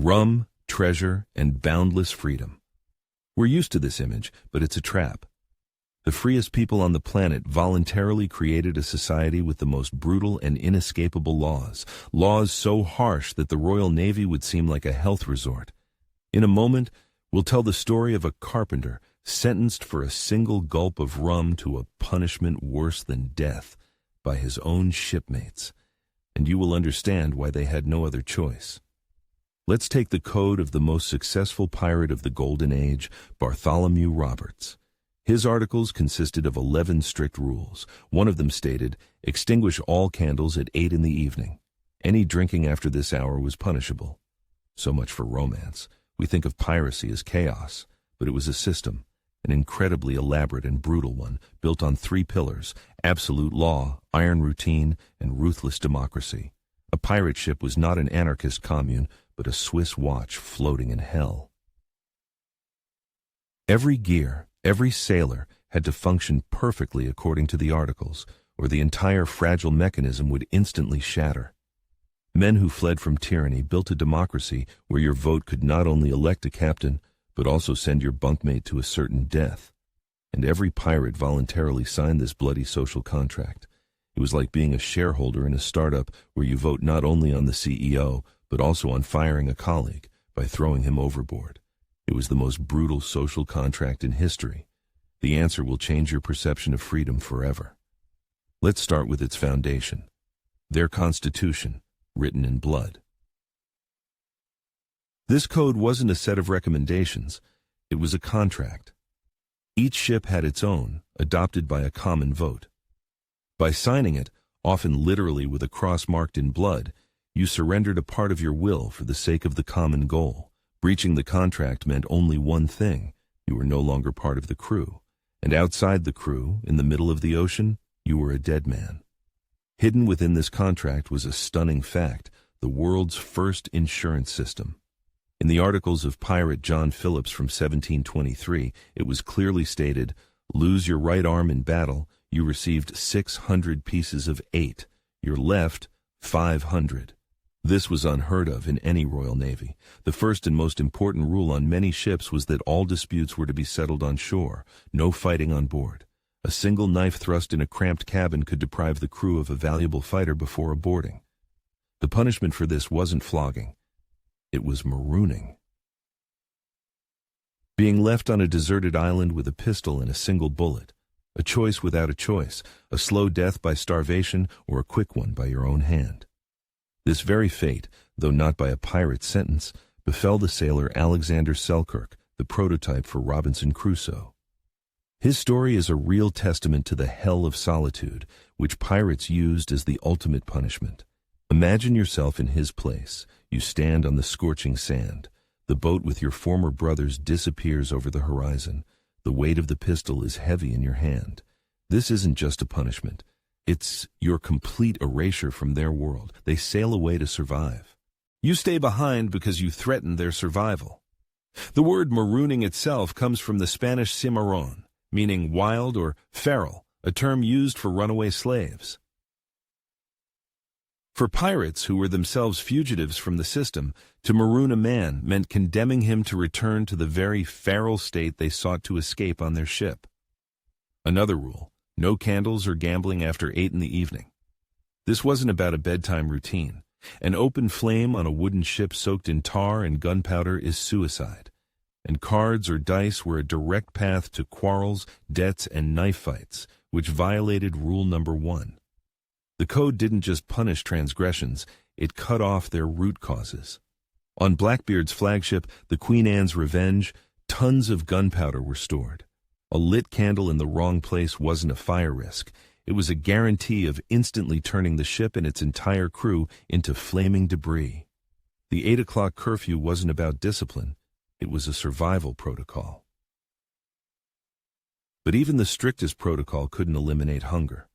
Rum, treasure, and boundless freedom. We're used to this image, but it's a trap. The freest people on the planet voluntarily created a society with the most brutal and inescapable laws, laws so harsh that the Royal Navy would seem like a health resort. In a moment, we'll tell the story of a carpenter sentenced for a single gulp of rum to a punishment worse than death by his own shipmates, and you will understand why they had no other choice. Let's take the code of the most successful pirate of the Golden Age, Bartholomew Roberts. His articles consisted of 11 strict rules. One of them stated, extinguish all candles at 8 in the evening. Any drinking after this hour was punishable. So much for romance. We think of piracy as chaos, but it was a system, an incredibly elaborate and brutal one, built on 3 pillars: absolute law, iron routine, and ruthless democracy. A pirate ship was not an anarchist commune, but a Swiss watch floating in hell. Every gear, every sailor had to function perfectly according to the articles, or the entire fragile mechanism would instantly shatter. Men who fled from tyranny built a democracy where your vote could not only elect a captain, but also send your bunkmate to a certain death. And every pirate voluntarily signed this bloody social contract. It was like being a shareholder in a startup where you vote not only on the CEO, but also on firing a colleague by throwing him overboard. It was the most brutal social contract in history. The answer will change your perception of freedom forever. Let's start with its foundation, their constitution, written in blood. This code wasn't a set of recommendations, it was a contract. Each ship had its own, adopted by a common vote. By signing it, often literally with a cross marked in blood, you surrendered a part of your will for the sake of the common goal. Breaching the contract meant only one thing: you were no longer part of the crew. And outside the crew, in the middle of the ocean, you were a dead man. Hidden within this contract was a stunning fact: the world's first insurance system. In the articles of pirate John Phillips from 1723, it was clearly stated, lose your right arm in battle, you received 600 pieces of 8, your left, 500. This was unheard of in any Royal Navy. The first and most important rule on many ships was that all disputes were to be settled on shore, no fighting on board. A single knife thrust in a cramped cabin could deprive the crew of a valuable fighter before boarding. The punishment for this wasn't flogging. It was marooning. Being left on a deserted island with a pistol and a single bullet. A choice without a choice, a slow death by starvation or a quick one by your own hand. This very fate, though not by a pirate's sentence, befell the sailor Alexander Selkirk, the prototype for Robinson Crusoe. His story is a real testament to the hell of solitude, which pirates used as the ultimate punishment. Imagine yourself in his place. You stand on the scorching sand. The boat with your former brothers disappears over the horizon. The weight of the pistol is heavy in your hand. This isn't just a punishment. It's your complete erasure from their world. They sail away to survive. You stay behind because you threaten their survival. The word marooning itself comes from the Spanish cimarrón, meaning wild or feral, a term used for runaway slaves. For pirates who were themselves fugitives from the system, to maroon a man meant condemning him to return to the very feral state they sought to escape on their ship. Another rule: no candles or gambling after 8 in the evening. This wasn't about a bedtime routine. An open flame on a wooden ship soaked in tar and gunpowder is suicide. And cards or dice were a direct path to quarrels, debts, and knife fights, which violated rule number 1. The code didn't just punish transgressions, it cut off their root causes. On Blackbeard's flagship, the Queen Anne's Revenge, tons of gunpowder were stored. A lit candle in the wrong place wasn't a fire risk. It was a guarantee of instantly turning the ship and its entire crew into flaming debris. The 8 o'clock curfew wasn't about discipline. It was a survival protocol. But even the strictest protocol couldn't eliminate hunger.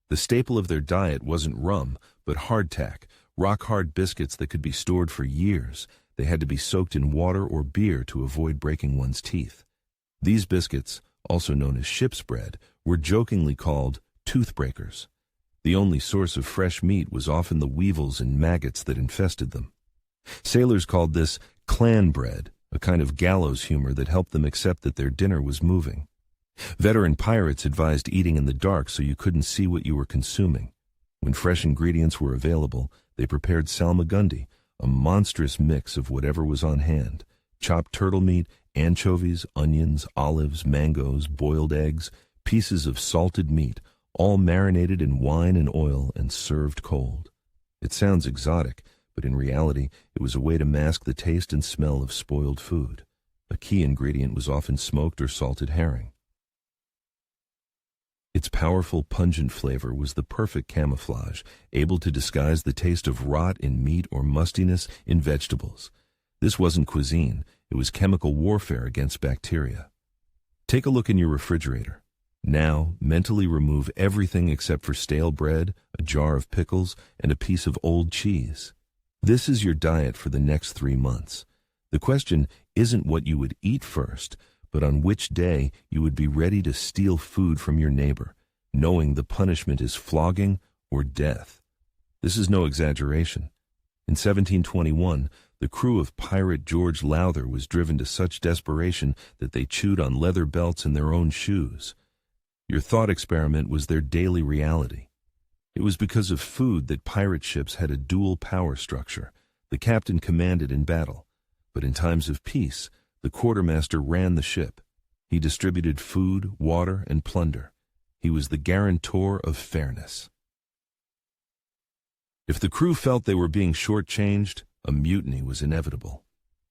The staple of their diet wasn't rum, but hardtack, rock-hard biscuits that could be stored for years. They had to be soaked in water or beer to avoid breaking one's teeth. These biscuits, also known as ship's bread, were jokingly called toothbreakers. The only source of fresh meat was often the weevils and maggots that infested them. Sailors called this clan bread, a kind of gallows humor that helped them accept that their dinner was moving. Veteran pirates advised eating in the dark so you couldn't see what you were consuming. When fresh ingredients were available, they prepared salmagundi, a monstrous mix of whatever was on hand: chopped turtle meat, anchovies, onions, olives, mangoes, boiled eggs, pieces of salted meat, all marinated in wine and oil and served cold. It sounds exotic, but in reality, it was a way to mask the taste and smell of spoiled food. A key ingredient was often smoked or salted herring. Its powerful, pungent flavor was the perfect camouflage, able to disguise the taste of rot in meat or mustiness in vegetables. This wasn't cuisine, it was chemical warfare against bacteria. Take a look in your refrigerator. Now, mentally remove everything except for stale bread, a jar of pickles, and a piece of old cheese. This is your diet for the next 3 months. The question isn't what you would eat first, but on which day you would be ready to steal food from your neighbor, knowing the punishment is flogging or death. This is no exaggeration. In 1721, the crew of pirate George Lowther was driven to such desperation that they chewed on leather belts in their own shoes. Your thought experiment was their daily reality. It was because of food that pirate ships had a dual power structure. The captain commanded in battle, but in times of peace, the quartermaster ran the ship. He distributed food, water, and plunder. He was the guarantor of fairness. If the crew felt they were being shortchanged, a mutiny was inevitable.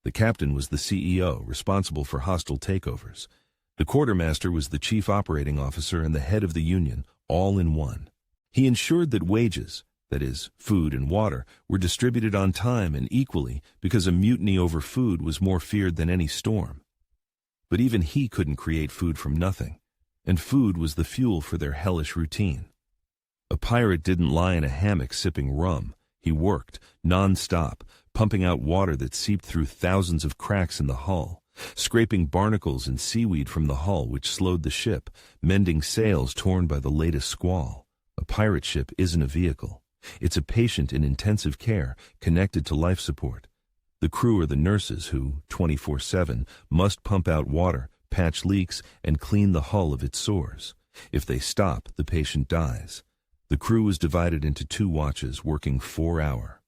The captain was the CEO, responsible for hostile takeovers. The quartermaster was the chief operating officer and the head of the union, all in one. He ensured that wages, that is, food and water, were distributed on time and equally because a mutiny over food was more feared than any storm. But even he couldn't create food from nothing, and food was the fuel for their hellish routine. A pirate didn't lie in a hammock sipping rum. He worked, non-stop, pumping out water that seeped through thousands of cracks in the hull, scraping barnacles and seaweed from the hull which slowed the ship, mending sails torn by the latest squall. A pirate ship isn't a vehicle. It's a patient in intensive care, connected to life support. The crew are the nurses who, 24/7, must pump out water, patch leaks, and clean the hull of its sores. If they stop, the patient dies. The crew was divided into 2 watches, working 4-hour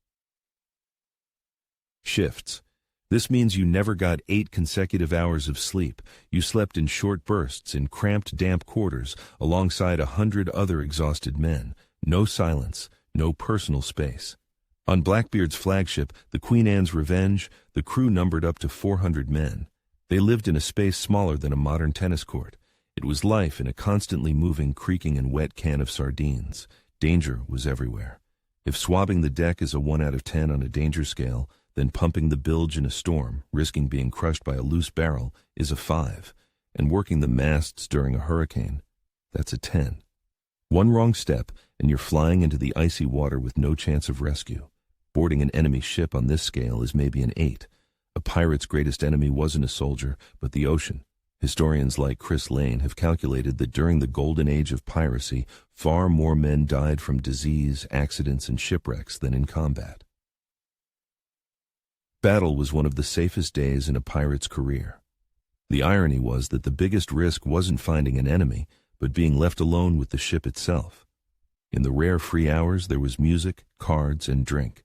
shifts. This means you never got 8 consecutive hours of sleep. You slept in short bursts in cramped, damp quarters alongside 100 other exhausted men. No silence, no personal space. On Blackbeard's flagship, the Queen Anne's Revenge, the crew numbered up to 400 men. They lived in a space smaller than a modern tennis court. It was life in a constantly moving, creaking, and wet can of sardines. Danger was everywhere. If swabbing the deck is a 1 out of 10 on a danger scale, then pumping the bilge in a storm, risking being crushed by a loose barrel, is a 5, and working the masts during a hurricane, that's a 10. One wrong step, and you're flying into the icy water with no chance of rescue. Boarding an enemy ship on this scale is maybe an 8. A pirate's greatest enemy wasn't a soldier, but the ocean. Historians like Chris Lane have calculated that during the golden age of piracy, far more men died from disease, accidents, and shipwrecks than in combat. Battle was one of the safest days in a pirate's career. The irony was that the biggest risk wasn't finding an enemy, but being left alone with the ship itself. In the rare free hours, there was music, cards, and drink.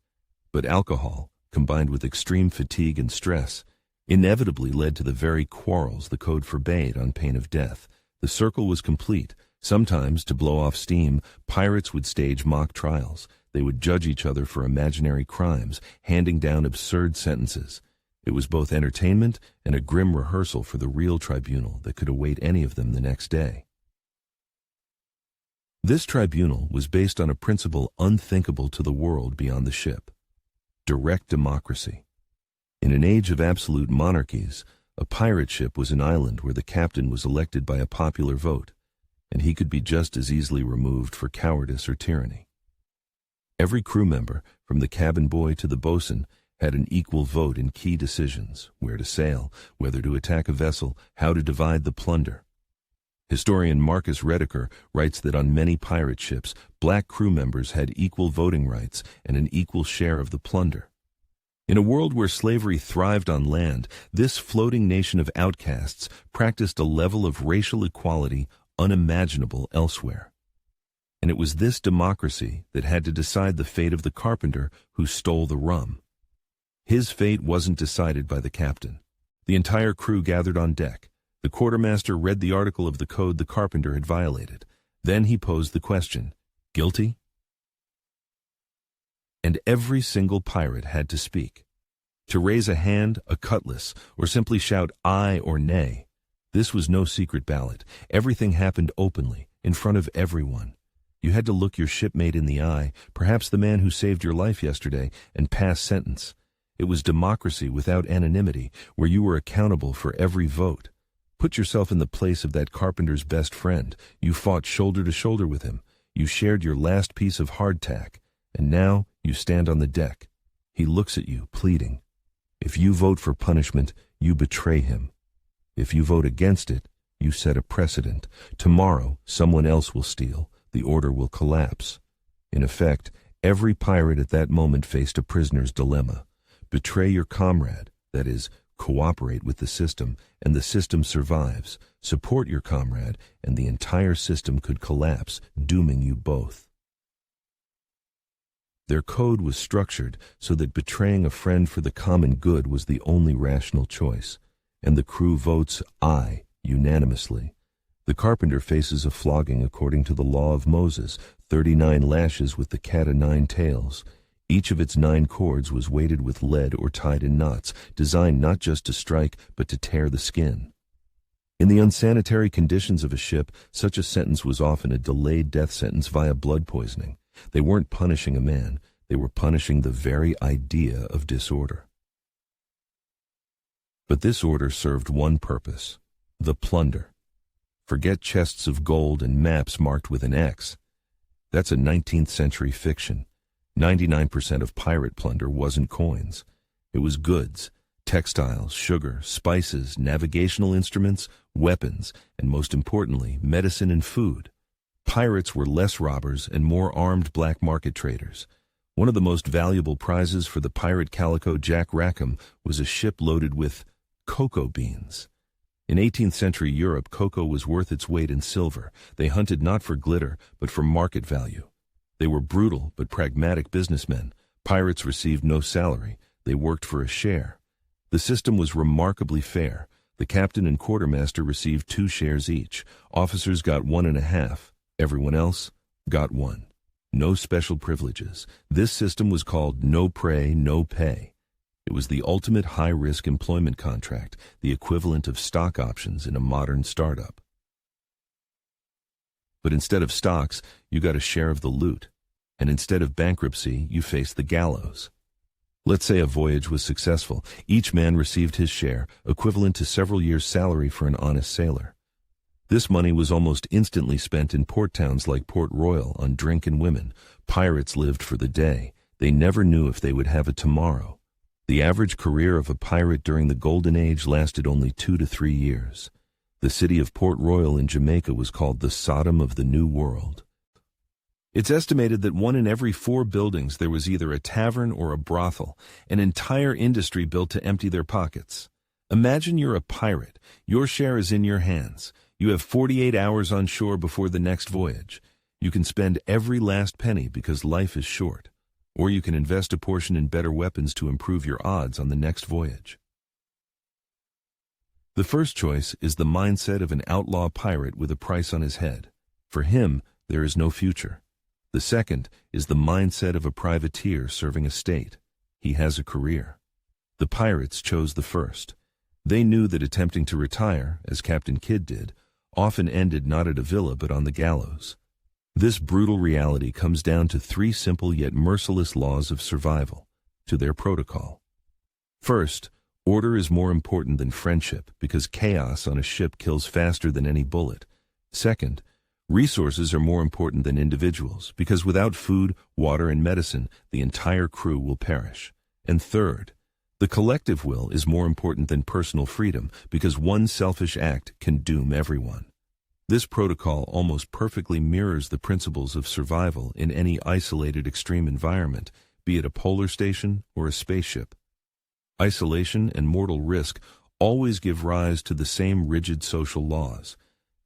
But alcohol, combined with extreme fatigue and stress, inevitably led to the very quarrels the code forbade on pain of death. The circle was complete. Sometimes, to blow off steam, pirates would stage mock trials. They would judge each other for imaginary crimes, handing down absurd sentences. It was both entertainment and a grim rehearsal for the real tribunal that could await any of them the next day. This tribunal was based on a principle unthinkable to the world beyond the ship: direct democracy. In an age of absolute monarchies, a pirate ship was an island where the captain was elected by a popular vote, and he could be just as easily removed for cowardice or tyranny. Every crew member, from the cabin boy to the bosun, had an equal vote in key decisions: where to sail, whether to attack a vessel, how to divide the plunder. Historian Marcus Rediker writes that on many pirate ships, black crew members had equal voting rights and an equal share of the plunder. In a world where slavery thrived on land, this floating nation of outcasts practiced a level of racial equality unimaginable elsewhere. And it was this democracy that had to decide the fate of the carpenter who stole the rum. His fate wasn't decided by the captain. The entire crew gathered on deck. The quartermaster read the article of the code the carpenter had violated. Then he posed the question, "Guilty?" And every single pirate had to speak. To raise a hand, a cutlass, or simply shout aye or nay. This was no secret ballot. Everything happened openly, in front of everyone. You had to look your shipmate in the eye, perhaps the man who saved your life yesterday, and pass sentence. It was democracy without anonymity, where you were accountable for every vote. Put yourself in the place of that carpenter's best friend. You fought shoulder to shoulder with him. You shared your last piece of hardtack. And now you stand on the deck. He looks at you, pleading. If you vote for punishment, you betray him. If you vote against it, you set a precedent. Tomorrow, someone else will steal. The order will collapse. In effect, every pirate at that moment faced a prisoner's dilemma. Betray your comrade, that is, cooperate with the system, and the system survives. Support your comrade, and the entire system could collapse, dooming you both. Their code was structured so that betraying a friend for the common good was the only rational choice, and the crew votes aye unanimously. The carpenter faces a flogging according to the law of Moses, 39 lashes with the cat o' nine tails. Each of its 9 cords was weighted with lead or tied in knots, designed not just to strike, but to tear the skin. In the unsanitary conditions of a ship, such a sentence was often a delayed death sentence via blood poisoning. They weren't punishing a man, they were punishing the very idea of disorder. But this order served one purpose, the plunder. Forget chests of gold and maps marked with an X. That's a 19th century fiction. 99% of pirate plunder wasn't coins. It was goods, textiles, sugar, spices, navigational instruments, weapons, and most importantly, medicine and food. Pirates were less robbers and more armed black market traders. One of the most valuable prizes for the pirate calico Jack Rackham was a ship loaded with cocoa beans. In 18th century Europe, cocoa was worth its weight in silver. They hunted not for glitter, but for market value. They were brutal but pragmatic businessmen. Pirates received no salary. They worked for a share. The system was remarkably fair. The captain and quartermaster received 2 shares each. Officers got 1.5. Everyone else got 1. No special privileges. This system was called no prey, no pay. It was the ultimate high-risk employment contract, the equivalent of stock options in a modern startup. But instead of stocks, you got a share of the loot. And instead of bankruptcy, you faced the gallows. Let's say a voyage was successful. Each man received his share, equivalent to several years' salary for an honest sailor. This money was almost instantly spent in port towns like Port Royal on drink and women. Pirates lived for the day. They never knew if they would have a tomorrow. The average career of a pirate during the Golden Age lasted only 2 to 3 years. The city of Port Royal in Jamaica was called the Sodom of the New World. It's estimated that 1 in every 4 buildings there was either a tavern or a brothel, an entire industry built to empty their pockets. Imagine you're a pirate. Your share is in your hands. You have 48 hours on shore before the next voyage. You can spend every last penny because life is short, or you can invest a portion in better weapons to improve your odds on the next voyage. The first choice is the mindset of an outlaw pirate with a price on his head. For him, there is no future. The second is the mindset of a privateer serving a state. He has a career. The pirates chose the first. They knew that attempting to retire, as Captain Kidd did, often ended not at a villa but on the gallows. This brutal reality comes down to 3 simple yet merciless laws of survival, to their protocol. First, order is more important than friendship because chaos on a ship kills faster than any bullet. Second, resources are more important than individuals because without food, water, and medicine, the entire crew will perish. And third, the collective will is more important than personal freedom because one selfish act can doom everyone. This protocol almost perfectly mirrors the principles of survival in any isolated extreme environment, be it a polar station or a spaceship. Isolation and mortal risk always give rise to the same rigid social laws.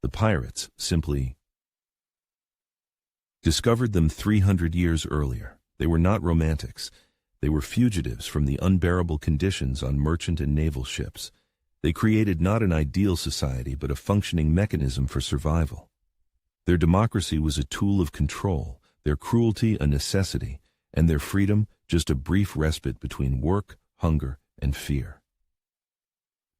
The pirates simply discovered them 300 years earlier. They were not romantics. They were fugitives from the unbearable conditions on merchant and naval ships. They created not an ideal society, but a functioning mechanism for survival. Their democracy was a tool of control, their cruelty a necessity, and their freedom just a brief respite between work, hunger, and fear.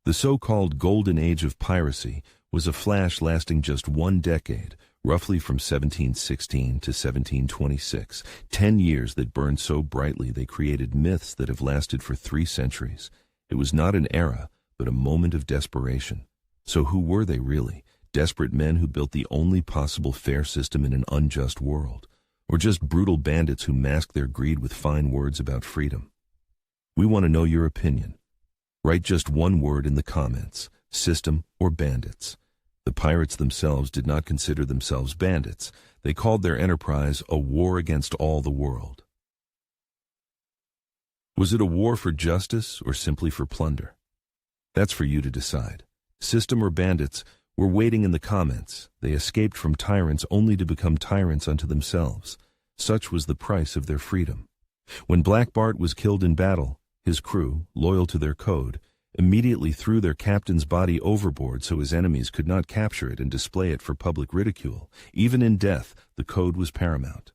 The so-called Golden Age of piracy was a flash lasting just 1 decade, roughly from 1716 to 1726, 10 years that burned so brightly they created myths that have lasted for 3 centuries. It was not an era, but a moment of desperation. So who were they really? Desperate men who built the only possible fair system in an unjust world? Or just brutal bandits who masked their greed with fine words about freedom? We want to know your opinion. Write just one word in the comments: system or bandits. The pirates themselves did not consider themselves bandits. They called their enterprise a war against all the world. Was it a war for justice or simply for plunder? That's for you to decide. System or bandits, we're waiting in the comments. They escaped from tyrants only to become tyrants unto themselves. Such was the price of their freedom. When Black Bart was killed in battle, his crew, loyal to their code, immediately threw their captain's body overboard so his enemies could not capture it and display it for public ridicule. Even in death, the code was paramount.